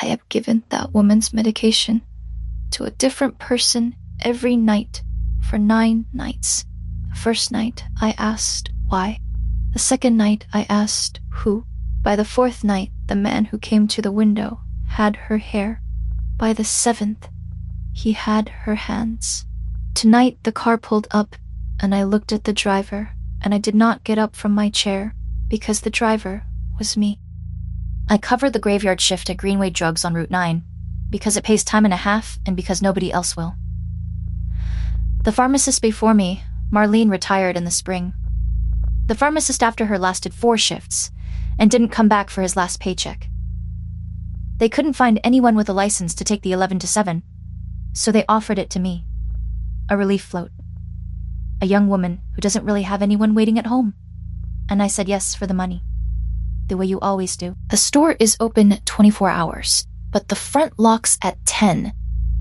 I have given that woman's medication to a different person every night for 9 nights. The first night, I asked why. The second night, I asked who. By the 4th night, the man who came to the window had her hair. By the 7th, he had her hands. Tonight, the car pulled up, and I looked at the driver, and I did not get up from my chair because the driver was me. I covered the graveyard shift at Greenway Drugs on Route 9 because it pays time and a half and because nobody else will. The pharmacist before me, Marlene, retired in the spring. The pharmacist after her lasted 4 shifts and didn't come back for his last paycheck. They couldn't find anyone with a license to take the 11 to 7, so they offered it to me. A relief float. A young woman who doesn't really have anyone waiting at home. And I said yes for the money. The way you always do. The store is open 24 hours, but the front locks at 10.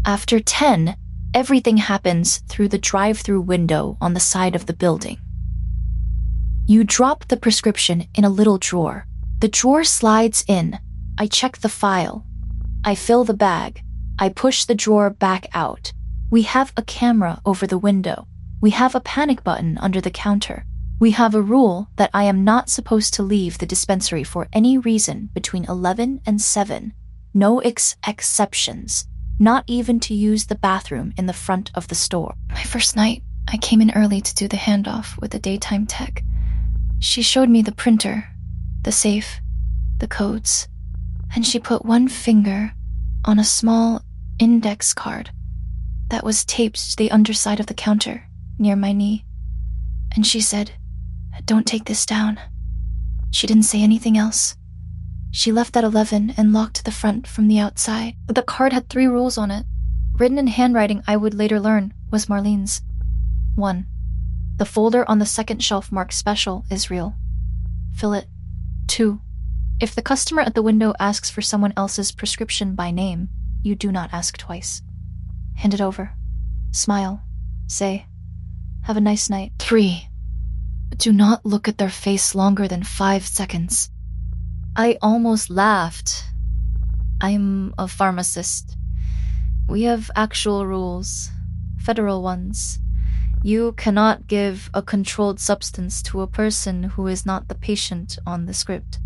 After 10, everything happens through the drive-through window on the side of the building. You drop the prescription in a little drawer. The drawer slides in. I check the file. I fill the bag. I push the drawer back out. We have a camera over the window. We have a panic button under the counter. We have a rule that I am not supposed to leave the dispensary for any reason between 11 and 7. No exceptions. Not even to use the bathroom in the front of the store. My first night, I came in early to do the handoff with the daytime tech. She showed me the printer, the safe, the codes, and she put one finger on a small index card that was taped to the underside of the counter near my knee. And she said, "Don't take this down." She didn't say anything else. She left at 11 and locked the front from the outside. The card had 3 rules on it. Written in handwriting I would later learn was Marlene's. 1. The folder on the second shelf marked special is real. Fill it. 2. If the customer at the window asks for someone else's prescription by name, you do not ask twice. Hand it over. Smile. Say, "Have a nice night." 3. Do not look at their face longer than 5 seconds. I almost laughed. I'm a pharmacist. We have actual rules, federal ones. You cannot give a controlled substance to a person who is not the patient on the script.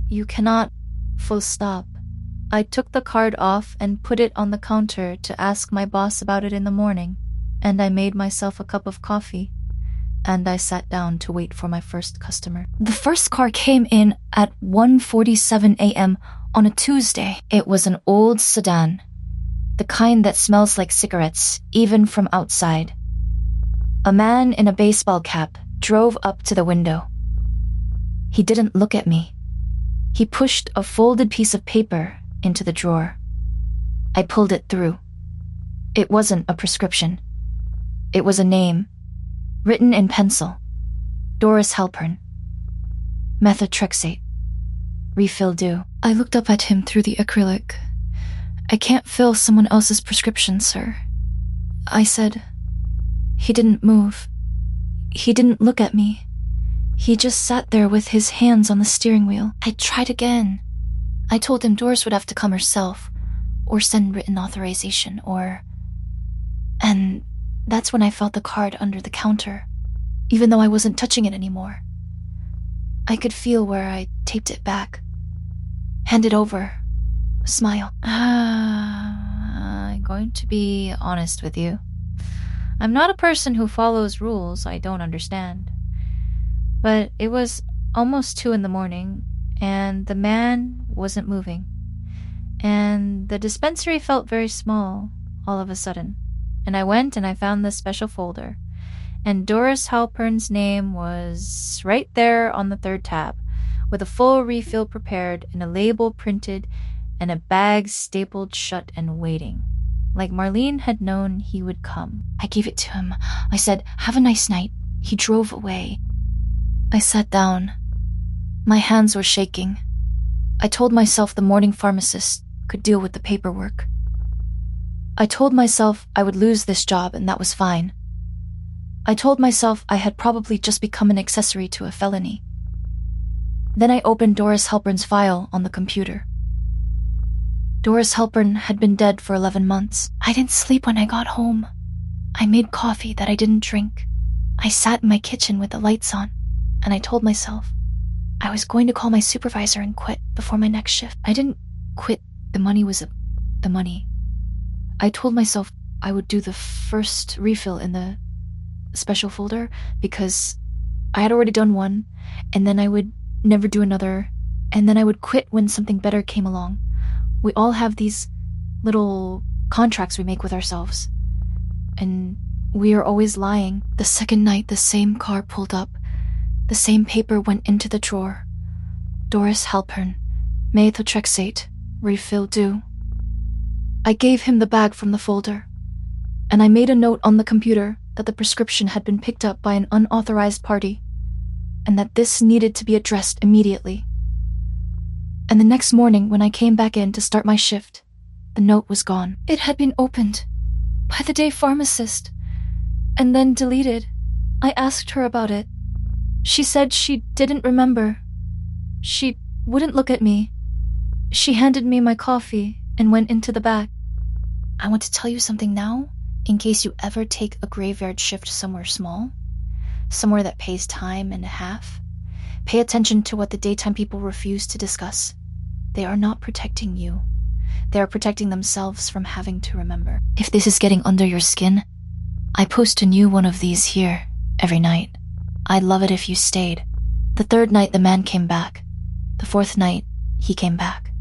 You cannot, full stop. I took the card off and put it on the counter to ask my boss about it in the morning, and I made myself a cup of coffee, and I sat down to wait for my first customer. The first car came in at 1:47 a.m. on a Tuesday. It was an old sedan, the kind that smells like cigarettes, even from outside. A man in a baseball cap drove up to the window. He didn't look at me. He pushed a folded piece of paper into the drawer. I pulled it through. It wasn't a prescription. It was a name, written in pencil. Doris Halpern. Methotrexate. Refill due. I looked up at him through the acrylic. "I can't fill someone else's prescription, sir." I said. He didn't move. He didn't look at me. He just sat there with his hands on the steering wheel. I tried again. I told him Doris would have to come herself, or send written authorization, or... And that's when I felt the card under the counter, even though I wasn't touching it anymore. I could feel where I taped it back. Hand it over. Smile. I'm going to be honest with you. I'm not a person who follows rules I don't understand. But it was almost 2 a.m, and the man wasn't moving. And the dispensary felt very small all of a sudden. And I went and I found this special folder. And Doris Halpern's name was right there on the 3rd tab, with a full refill prepared and a label printed and a bag stapled shut and waiting. Like Marlene had known he would come. I gave it to him. I said, "Have a nice night." He drove away. I sat down. My hands were shaking. I told myself the morning pharmacist could deal with the paperwork. I told myself I would lose this job and that was fine. I told myself I had probably just become an accessory to a felony. Then I opened Doris Halpern's file on the computer. Doris Halpern had been dead for 11 months. I didn't sleep when I got home. I made coffee that I didn't drink. I sat in my kitchen with the lights on, and I told myself I was going to call my supervisor and quit before my next shift. I didn't quit. The money was the money. I told myself I would do the first refill in the special folder because I had already done one, and then I would never do another, and then I would quit when something better came along. We all have these little contracts we make with ourselves, and we are always lying. The second night the same car pulled up, the same paper went into the drawer. Doris Halpern, methotrexate, refill due. I gave him the bag from the folder, and I made a note on the computer that the prescription had been picked up by an unauthorized party, and that this needed to be addressed immediately. And the next morning, when I came back in to start my shift, the note was gone. It had been opened by the day pharmacist, and then deleted. I asked her about it. She said she didn't remember. She wouldn't look at me. She handed me my coffee and went into the back. I want to tell you something now, in case you ever take a graveyard shift somewhere small, somewhere that pays time and a half. Pay attention to what the daytime people refuse to discuss. They are not protecting you. They are protecting themselves from having to remember. If this is getting under your skin, I post a new one of these here every night. I'd love it if you stayed. The third night the man came back. The fourth night he came back.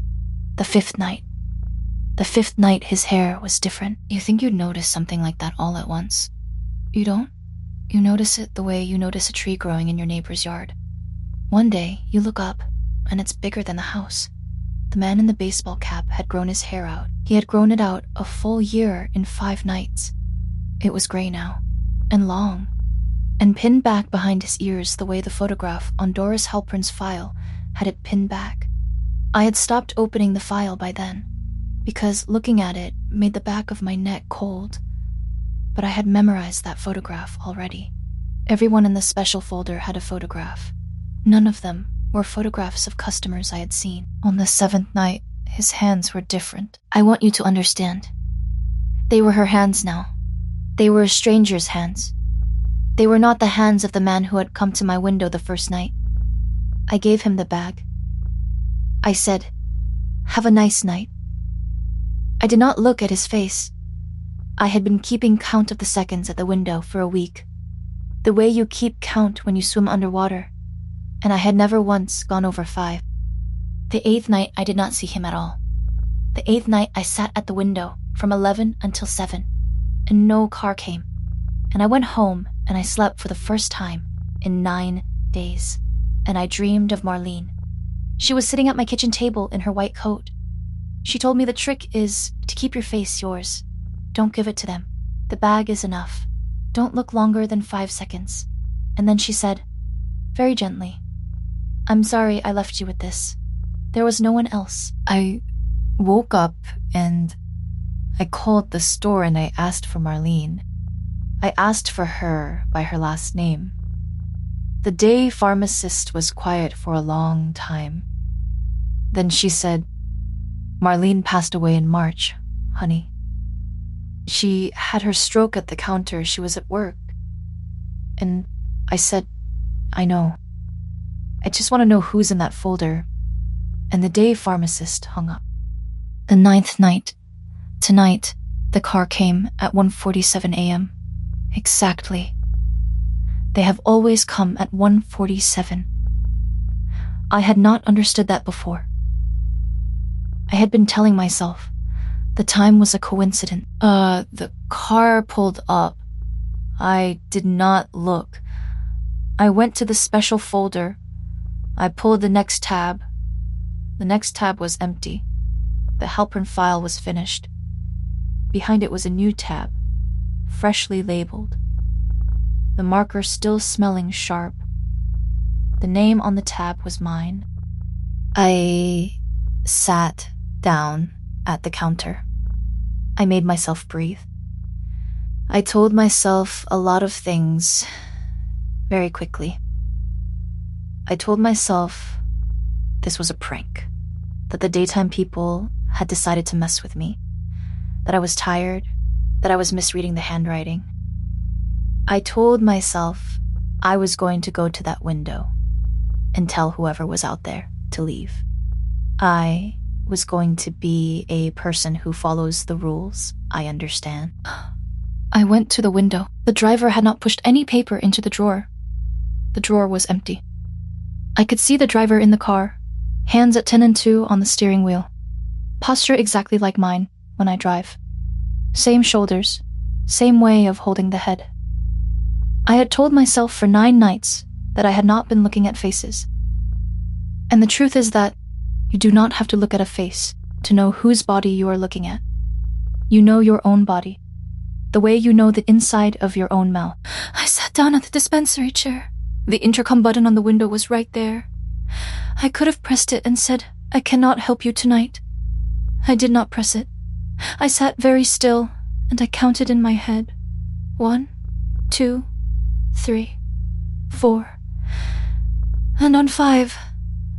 The fifth night his hair was different. You think you'd notice something like that all at once. You don't? You notice it the way you notice a tree growing in your neighbor's yard. One day you look up and it's bigger than the house. The man in the baseball cap had grown his hair out. He had grown it out a full year in 5 nights. It was gray now, and long, and pinned back behind his ears the way the photograph on Doris Halpern's file had it pinned back. I had stopped opening the file by then, because looking at it made the back of my neck cold. But I had memorized that photograph already. Everyone in the special folder had a photograph. None of them were photographs of customers I had seen. On the 7th night, his hands were different. I want you to understand. They were her hands now. They were a stranger's hands. They were not the hands of the man who had come to my window the first night. I gave him the bag. I said, "Have a nice night." I did not look at his face. I had been keeping count of the seconds at the window for a week, the way you keep count when you swim underwater, and I had never once gone over 5. The 8th night I did not see him at all. The 8th night I sat at the window from 11 until 7, and no car came, and I went home and I slept for the first time in 9 days, and I dreamed of Marlene. She was sitting at my kitchen table in her white coat. She told me the trick is to keep your face yours. Don't give it to them. The bag is enough. Don't look longer than 5 seconds. And then she said, very gently, "I'm sorry I left you with this. There was no one else." I woke up and I called the store and I asked for Marlene. I asked for her by her last name. The day pharmacist was quiet for a long time. Then she said, "Marlene passed away in March, honey. She had her stroke at the counter. She was at work." And I said, "I know. I just want to know who's in that folder." And the day pharmacist hung up. The 9th night. Tonight, the car came at 1:47 a.m. Exactly. They have always come at 1:47. I had not understood that before. I had been telling myself the time was a coincidence. The car pulled up. I did not look. I went to the special folder. I pulled the next tab. The next tab was empty. The Halpern file was finished. Behind it was a new tab, freshly labeled. The marker still smelling sharp. The name on the tab was mine. I sat down at the counter. I made myself breathe. I told myself a lot of things very quickly. I told myself this was a prank, that the daytime people had decided to mess with me, that I was tired, that I was misreading the handwriting. I told myself I was going to go to that window and tell whoever was out there to leave. I was going to be a person who follows the rules. I understand. I went to the window. The driver had not pushed any paper into the drawer. The drawer was empty. I could see the driver in the car, hands at 10 and 2 on the steering wheel. Posture exactly like mine when I drive. Same shoulders, same way of holding the head. I had told myself for 9 nights that I had not been looking at faces. And the truth is that you do not have to look at a face to know whose body you are looking at. You know your own body, the way you know the inside of your own mouth. I sat down at the dispensary chair. The intercom button on the window was right there. I could have pressed it and said, "I cannot help you tonight." I did not press it. I sat very still, and I counted in my head. 1, 2, 3, 4. And on 5,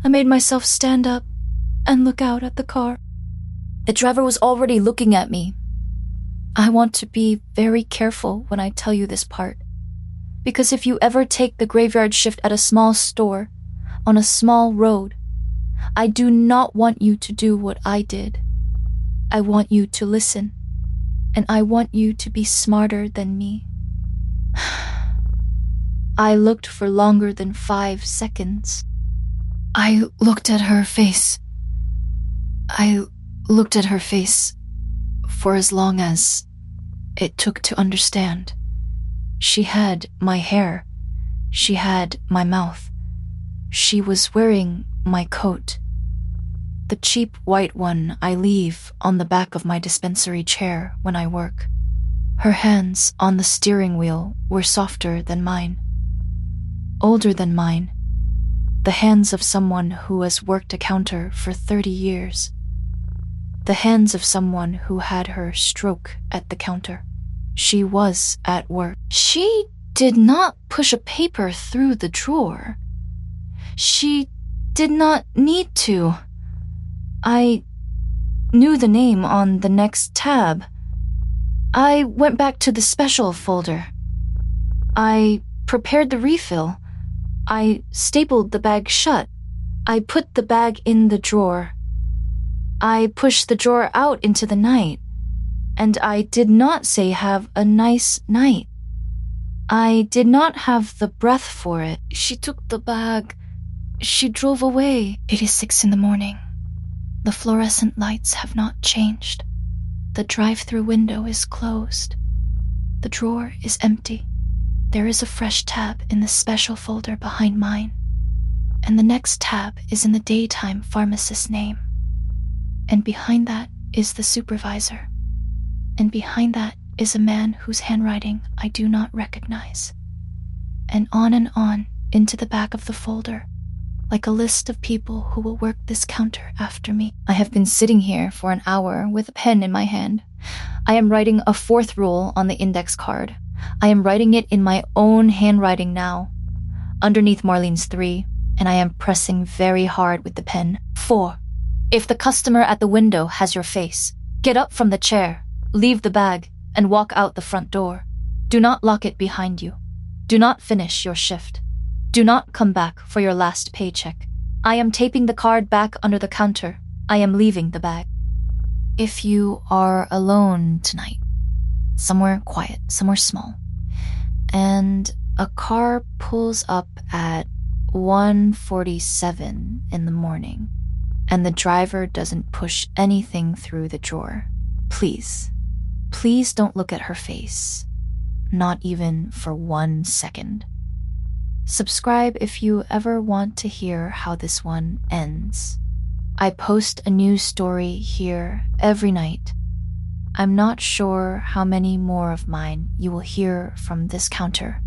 I made myself stand up and look out at the car. The driver was already looking at me. I want to be very careful when I tell you this part, because if you ever take the graveyard shift at a small store, on a small road, I do not want you to do what I did. I want you to listen, and I want you to be smarter than me. I looked for longer than 5 seconds. I looked at her face. I looked at her face for as long as it took to understand. She had my hair. She had my mouth. She was wearing my coat. The cheap white one I leave on the back of my dispensary chair when I work. Her hands on the steering wheel were softer than mine. Older than mine. The hands of someone who has worked a counter for 30 years. The hands of someone who had her stroke at the counter. She was at work. She did not push a paper through the drawer. She did not need to. I knew the name on the next tab. I went back to the special folder. I prepared the refill. I stapled the bag shut. I put the bag in the drawer. I pushed the drawer out into the night. And I did not say have a nice night. I did not have the breath for it. She took the bag. She drove away. It is 6 a.m. The fluorescent lights have not changed. The drive-through window is closed. The drawer is empty. There is a fresh tab in the special folder behind mine. And the next tab is in the daytime pharmacist's name. And behind that is the supervisor. And behind that is a man whose handwriting I do not recognize. And on into the back of the folder, like a list of people who will work this counter after me. I have been sitting here for an hour with a pen in my hand. I am writing a 4th rule on the index card. I am writing it in my own handwriting now, underneath Marlene's 3, and I am pressing very hard with the pen. 4. If the customer at the window has your face, get up from the chair, leave the bag, and walk out the front door. Do not lock it behind you. Do not finish your shift. Do not come back for your last paycheck. I am taping the card back under the counter. I am leaving the bag. If you are alone tonight, somewhere quiet, somewhere small, and a car pulls up at 1:47 in the morning, and the driver doesn't push anything through the drawer, please don't look at her face, not even for 1 second. Subscribe if you ever want to hear how this one ends. I post a new story here every night. I'm not sure how many more of mine you will hear from this counter,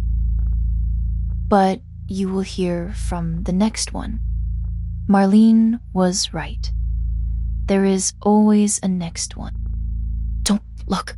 but you will hear from the next one. Marlene was right. There is always a next one. Don't look.